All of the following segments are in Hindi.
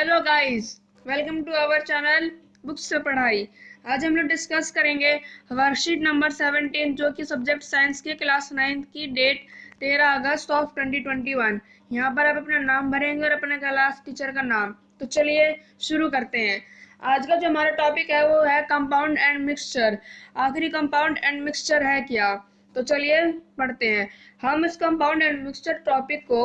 Hello guys, welcome to our channel books से पढ़ाई। आज हम लोग डिस्कस करेंगे वर्कशीट नंबर 17 जो कि सब्जेक्ट साइंस के क्लास 9 की डेट 13 अगस्त ऑफ 2021। यहाँ पर आप अपना नाम भरेंगे और अपने क्लास टीचर का नाम। तो चलिए शुरू करते हैं। आज का जो हमारा टॉपिक है वो है कंपाउंड एंड मिक्सचर। आखिरी कंपाउंड एंड मिक्सचर है क्या? तो चलिए पढ़ते हैं। हम इस कंपाउंड एंड मिक्सचर टॉपिक को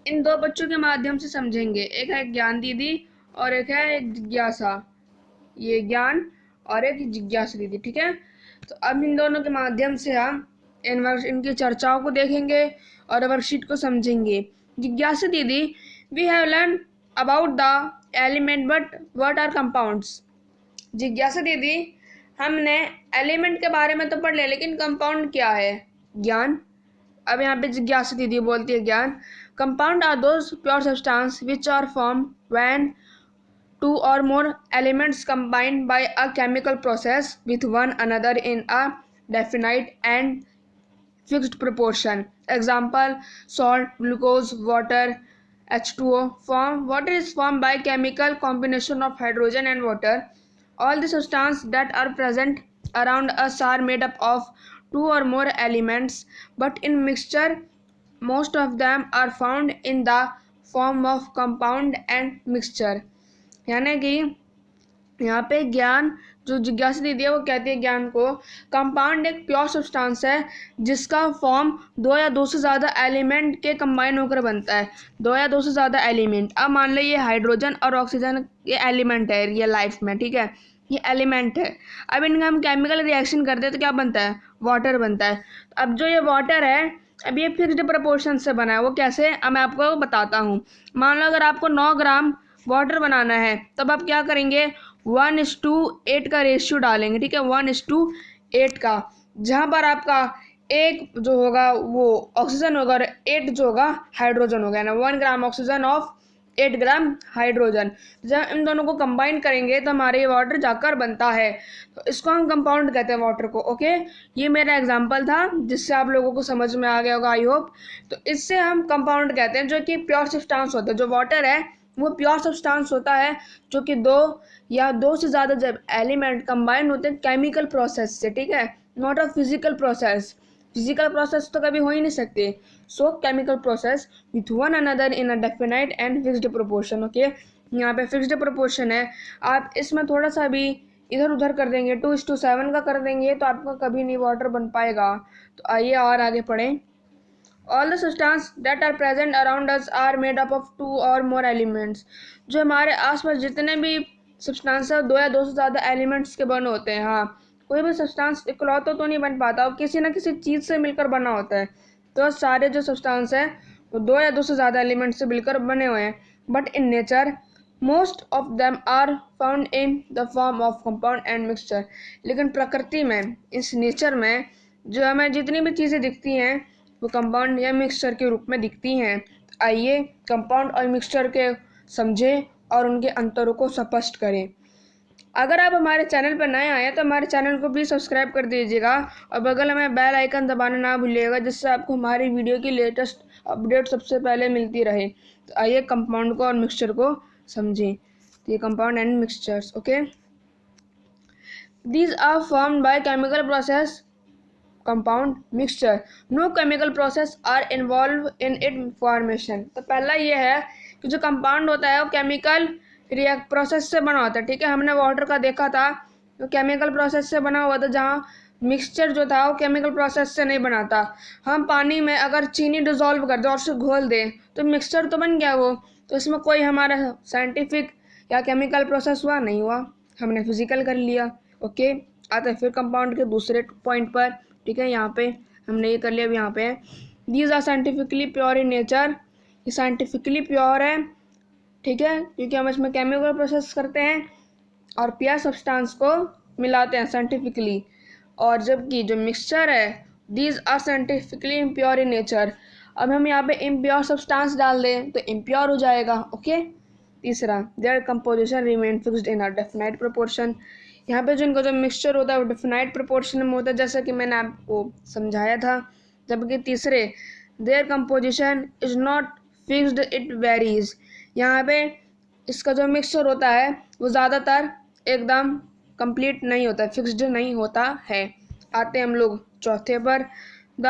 इन दो बच्चों के माध्यम से समझेंगे। एक है ज्ञान दीदी और एक है एक जिज्ञासा। ये ज्ञान और एक जिज्ञासा दीदी, ठीक है। तो अब इन दोनों के माध्यम से हम इनकी चर्चाओं को देखेंगे और वर्कशीट को समझेंगे। जिज्ञासा दीदी, we have learn about the element but what are compounds. जिज्ञासा दीदी, हमने एलिमेंट के बारे में तो पढ़ लिया, लेकिन कंपाउंड क्या है? ज्ञान। अब यहाँ पे जिज्ञासा दीदी बोलती है ज्ञान, compound are those pure substance which are form when two or more elements combined by a chemical process with one another in a definite and fixed proportion. Example: salt, glucose, water, H2O. Water is formed by chemical combination of hydrogen and water. All the substances that are present around us are made up of two or more elements, but in mixture most of them are found in the form of compound and mixture. यानी कि यहाँ पे ज्ञान, जो जिज्ञासा दीदी है वो कहती है ज्ञान को, कंपाउंड एक प्योर सब्सटेंस है जिसका फॉर्म दो या दो से ज़्यादा एलिमेंट के कंबाइन होकर बनता है। दो या दो से ज़्यादा एलिमेंट, अब मान लो ये हाइड्रोजन और ऑक्सीजन ये एलिमेंट है रियल लाइफ में, ठीक है, ये एलिमेंट है। अब इनका हम केमिकल रिएक्शन करते हैं तो क्या बनता है? वाटर बनता है। अब जो ये वाटर है, अब ये फिक्स्ड प्रपोर्शन से बना है। वो कैसे? अब मैं आपको बताता हूँ। मान लो अगर आपको 9 ग्राम वाटर बनाना है तब आप क्या करेंगे? 1:8 का रेशियो डालेंगे, ठीक है, 1:8 का, जहाँ पर आपका एक जो होगा वो ऑक्सीजन होगा और 8 जो होगा हाइड्रोजन होगा ना। 1 gram oxygen of 8 gram hydrogen. जब इन दोनों को कंबाइन करेंगे तो हमारे ये वाटर जाकर बनता है। तो इसको हम कंपाउंड कहते हैं वाटर को। ओके, ये मेरा एग्जांपल था जिससे आप लोगों को समझ में आ गया होगा, आई होप। तो इससे हम कंपाउंड कहते हैं जो कि प्योर सब्सटेंस होता है। जो वाटर है वो प्योर सब्सटेंस होता है जो कि दो या दो से ज़्यादा जब एलिमेंट कंबाइन होते हैं केमिकल प्रोसेस से, ठीक है, not a physical process. Physical process तो कभी हो ही नहीं सकते। सो chemical process with one another in a definite and fixed proportion. Okay, यहाँ पे फिक्स्ड प्रोपोर्शन है। आप इसमें थोड़ा सा भी इधर उधर कर देंगे, 2:7 का कर देंगे तो आपका कभी नहीं वाटर बन पाएगा। तो आइए और आगे पढ़ें। All the substances that are present around us are made up of two or more elements. जो हमारे आसपास जितने भी सब्सटेंस है दो या दो से ज़्यादा एलिमेंट्स के बने होते हैं। हाँ, कोई भी सब्सटेंस इकलौता तो नहीं बन पाता, वो किसी न किसी चीज़ से मिलकर बना होता है। तो सारे जो सब्सटेंस है वो दो या दो से ज़्यादा एलिमेंट्स से मिलकर बने हुए हैं। But in nature most of them are found in the form of compound and mixture. लेकिन प्रकृति में, इस नेचर में जो हमें जितनी भी चीज़ें दिखती हैं वो कंपाउंड या मिक्सचर के रूप में दिखती हैं। आइए कंपाउंड और मिक्सचर के समझें और उनके अंतरों को स्पष्ट करें। अगर आप हमारे चैनल पर नए आए हैं तो हमारे चैनल को प्लीज़ सब्सक्राइब कर दीजिएगा और बगल में बेल आइकन दबाना ना भूलिएगा, जिससे आपको हमारी वीडियो की लेटेस्ट अपडेट सबसे पहले मिलती रहे। तो आइए कंपाउंड को और मिक्सचर को समझें। तो ये compound and mixtures, okay, these are formed by chemical process compound mixture, no chemical process are involve in it formation. तो पहला ये है कि जो कंपाउंड होता है वो केमिकल रिएक्ट प्रोसेस से बना होता है, ठीक है। हमने वाटर का देखा था तो केमिकल प्रोसेस से बना हुआ था, जहाँ मिक्सचर जो था वो केमिकल प्रोसेस से नहीं बना था। हम पानी में अगर चीनी डिजोल्व कर दें और उसे घोल दें तो मिक्सचर तो बन गया वो। तो इसमें कोई हमारा साइंटिफिक या केमिकल प्रोसेस हुआ नहीं हुआ, हमने फिजिकल कर लिया। ओके, आते हैं फिर कंपाउंड के दूसरे पॉइंट पर, ठीक है। यहाँ पे हमने ये कर लिया। अब यहाँ पे these are scientifically pure in nature, ये साइंटिफिकली प्योर है, ठीक है, क्योंकि हम इसमें केमिकल प्रोसेस करते हैं और प्योर सब्सटेंस को मिलाते हैं साइंटिफिकली। और जबकि जो मिक्सचर है, these are scientifically impure in nature. अब हम यहाँ पे इम्प्योर सब्सटेंस डाल दें तो इम्प्योर हो जाएगा। ओके, तीसरा, their composition remain fixed in a definite proportion. यहाँ पे जो इनका जो मिक्सचर होता है वो डेफिनाइट प्रोपोर्शन में होता है, जैसा कि मैंने आपको समझाया था। जबकि तीसरे, their composition is not fixed, it varies. यहाँ पे इसका जो मिक्सचर होता है वो ज़्यादातर एकदम कंप्लीट नहीं होता, फिक्स्ड नहीं होता है। आते हैं हम लोग चौथे पर, the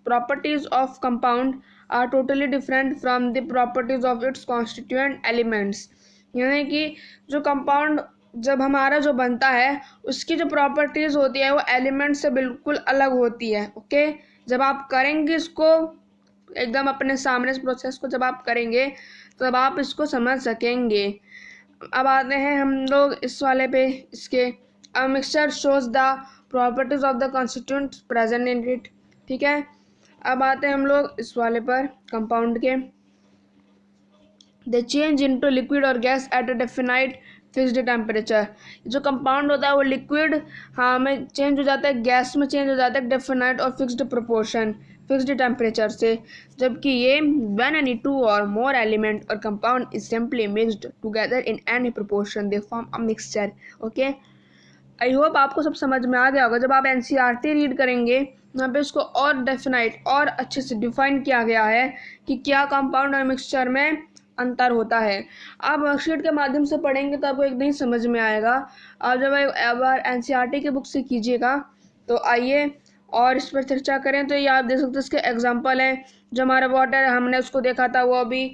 properties of compound are totally different from the properties of its constituent elements. यानी कि जो कंपाउंड जब हमारा जो बनता है उसकी जो प्रॉपर्टीज होती है वो एलिमेंट से बिल्कुल अलग होती है। ओके, जब आप करेंगे इसको एकदम अपने सामने इस प्रोसेस को जब आप करेंगे तब आप इसको समझ सकेंगे। अब आते हैं हम लोग इस वाले पे, इसके a mixture shows the properties of the constituent present in it. ठीक है, अब आते हैं हम लोग इस वाले पर कंपाउंड के, दे चेंज इनटू लिक्विड और gas at a definite fixed temperature. जो कंपाउंड होता है वो लिक्विड हाँ में चेंज हो जाता है, गैस में चेंज हो जाता है डेफिनाइट और फिक्स्ड प्रोपोर्शन, फिक्स्ड टेम्परेचर से। जबकि ये व्हेन एनी टू और मोर एलिमेंट और compound is simply mixed together in any proportion they form a mixture. Okay, I hope आपको सब समझ में आ गया होगा। जब आप एनसीईआरटी रीड करेंगे यहाँ पे इसको और डेफिनाइट और अच्छे से डिफाइन किया गया है कि क्या कंपाउंड और मिक्सचर में अंतर होता है। आप वर्कशीट के माध्यम से पढ़ेंगे तो आपको एकदम समझ में आएगा। आप जब एक बार एनसीईआरटी की बुक से कीजिएगा तो आइए और इस पर चर्चा करें। तो ये आप देख सकते हैं इसके एग्जाम्पल हैं। जो हमारा वाटर हमने उसको देखा था वो अभी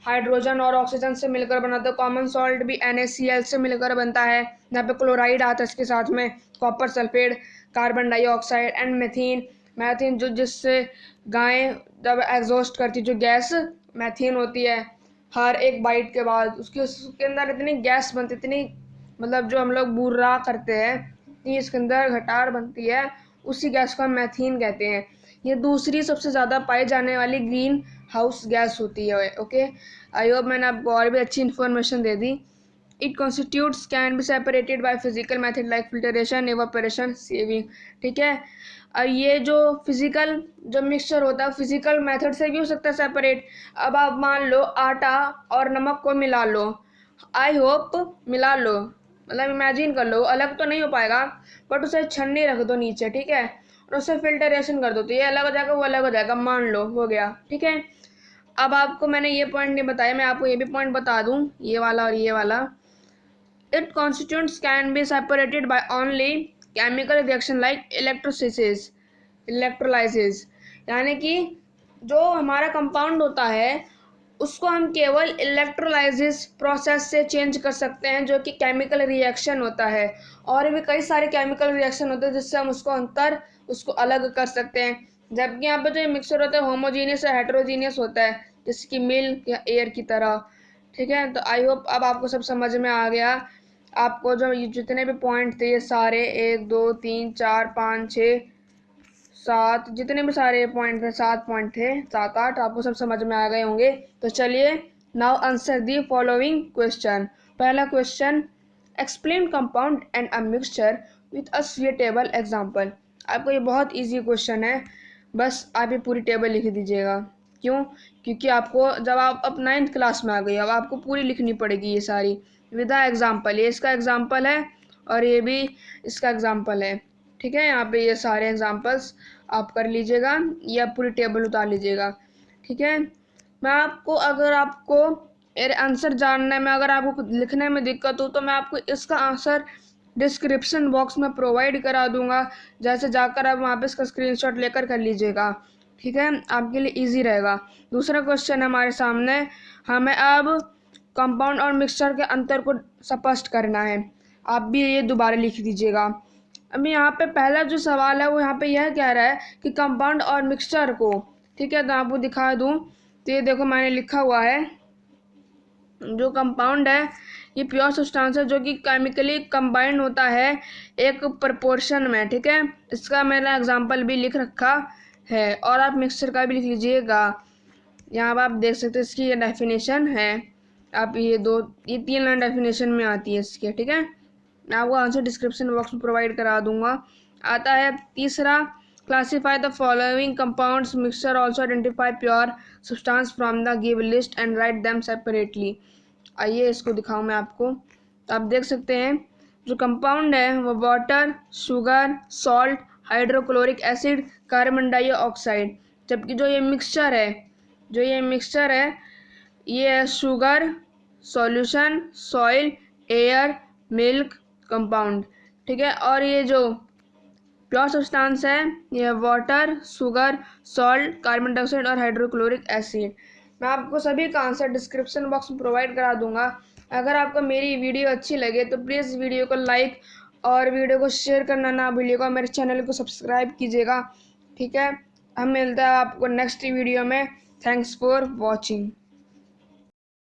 हाइड्रोजन और ऑक्सीजन से मिलकर बना था। कॉमन सॉल्ट भी NaCl से मिलकर बनता है। यहाँ पे क्लोराइड आता है इसके साथ में, copper sulphate, carbon dioxide and methane. Methane जो जिससे गायें जब एग्जॉस्ट करती जो गैस मैथीन होती है, हर एक बाइट के बाद उसके अंदर इतनी गैस बनती, इतनी मतलब जो हम लोग बुर्रा करते हैं इतनी इसके अंदर घटार बनती है, उसी गैस को हम मैथीन कहते हैं। ये दूसरी सबसे ज़्यादा पाई जाने वाली ग्रीन हाउस गैस होती है। ओके, आई होप मैंने आपको और भी अच्छी information they the. It constitutes can be separated by physical method like filtration, evaporation, saving. ठीक है, और ये जो फिजिकल जो मिक्सचर होता है फिजिकल मेथड से भी हो सकता है सेपरेट। अब आप मान लो आटा और नमक को मिला लो, आई होप मिला लो, मतलब इमेजिन कर लो, अलग तो नहीं हो पाएगा बट उसे छन्नी रख दो नीचे, ठीक है, और उससे फिल्टरेशन कर दो तो ये अलग हो जाएगा, वो अलग हो जाएगा, मान लो हो गया। ठीक है, अब आपको मैंने ये पॉइंट नहीं बताया, मैं आपको ये भी पॉइंट बता दूं, ये वाला और ये वाला। It constituents can be separated by only chemical reaction like electrolysis. यानी कि जो हमारा कंपाउंड होता है उसको हम केवल इलेक्ट्रोलाइसिस प्रोसेस से चेंज कर सकते हैं, जो कि केमिकल रिएक्शन होता है। और भी कई सारे केमिकल रिएक्शन होते हैं जिससे हम उसको अलग कर सकते हैं। जबकि यहाँ पे जो मिक्सचर होता है होमोजीनियस या हेटेरोजीनियस होता है, जैसे कि मिल्क या एयर की तरह। ठीक है, तो आई होप अब आपको सब समझ में आ गया। आपको जो जितने भी पॉइंट थे ये सारे 1 2 3 4 5 6 7 जितने भी सारे पॉइंट थे, 7 पॉइंट थे, 7 8 आपको सब समझ में आ गए होंगे। तो चलिए now answer the following question. पहला question, explain compound and a mixture with a suitable example. आपको ये बहुत इजी क्वेश्चन है, बस आप ये पूरी टेबल लिख दीजिएगा। क्यों? क्योंकि आपको जब आप अब 9th क्लास में आ गई, अब आपको पूरी लिखनी पड़ेगी ये सारी विद अ एग्जांपल। ये इसका एग्जांपल है और ये भी इसका एग्जांपल है। ठीक है, यहाँ पे ये सारे एग्जांपल्स आप कर लीजिएगा या पूरी टेबल उतार लीजिएगा। ठीक है, मैं आपको अगर आपको आंसर जानना है, मैं अगर आपको लिखने में दिक्कत हो तो मैं आपको इसका आंसर डिस्क्रिप्शन बॉक्स में प्रोवाइड करा दूंगा, जैसे जाकर आप वहाँ पे इसका स्क्रीनशॉट लेकर कर लीजिएगा। ठीक है, आपके लिए इजी रहेगा। दूसरा क्वेश्चन हमारे सामने, हमें अब कंपाउंड और मिक्सचर के अंतर को स्पष्ट करना है। आप भी ये दोबारा लिख दीजिएगा। अभी यहाँ पे पहला जो सवाल है वो यहाँ पे यह कह रहा है कि कंपाउंड और मिक्सचर को, ठीक है, तो आपको दिखा दूँ तो ये देखो मैंने लिखा हुआ है, जो कंपाउंड है ये प्योर सब्सटेंस है जो कि केमिकली कंबाइंड होता है एक प्रपोर्शन में। ठीक है, इसका मैंने एग्जांपल भी लिख रखा है और आप मिक्सचर का भी लिख लीजिएगा। यहाँ पर आप देख सकते हैं इसकी ये डेफिनेशन है, आप ये 3 लाइन डेफिनेशन में आती है इसके। ठीक है, मैं आपको आंसर डिस्क्रिप्शन बॉक्स में प्रोवाइड करा दूंगा। आता है तीसरा, classify the following compounds mixture also identify pure substance from the give list and write them separately. आइए इसको दिखाऊं मैं आपको। तो आप देख सकते हैं जो कंपाउंड है वो water, sugar, salt, hydrochloric acid, carbon dioxide. जबकि जो ये मिक्सचर है ये है sugar, solution, soil, air, milk, compound. ठीक है, और ये जो प्योर सब्सटेंस है ये water, sugar, salt, carbon dioxide और हाइड्रोक्लोरिक एसिड। मैं आपको सभी का आंसर डिस्क्रिप्शन बॉक्स में प्रोवाइड करा दूंगा। अगर आपको मेरी वीडियो अच्छी लगे तो प्लीज़ वीडियो को लाइक और वीडियो को शेयर करना ना भूलिएगा, मेरे चैनल को सब्सक्राइब कीजिएगा। ठीक है, हम मिलते हैं आपको नेक्स्ट वीडियो में। Thanks for watching.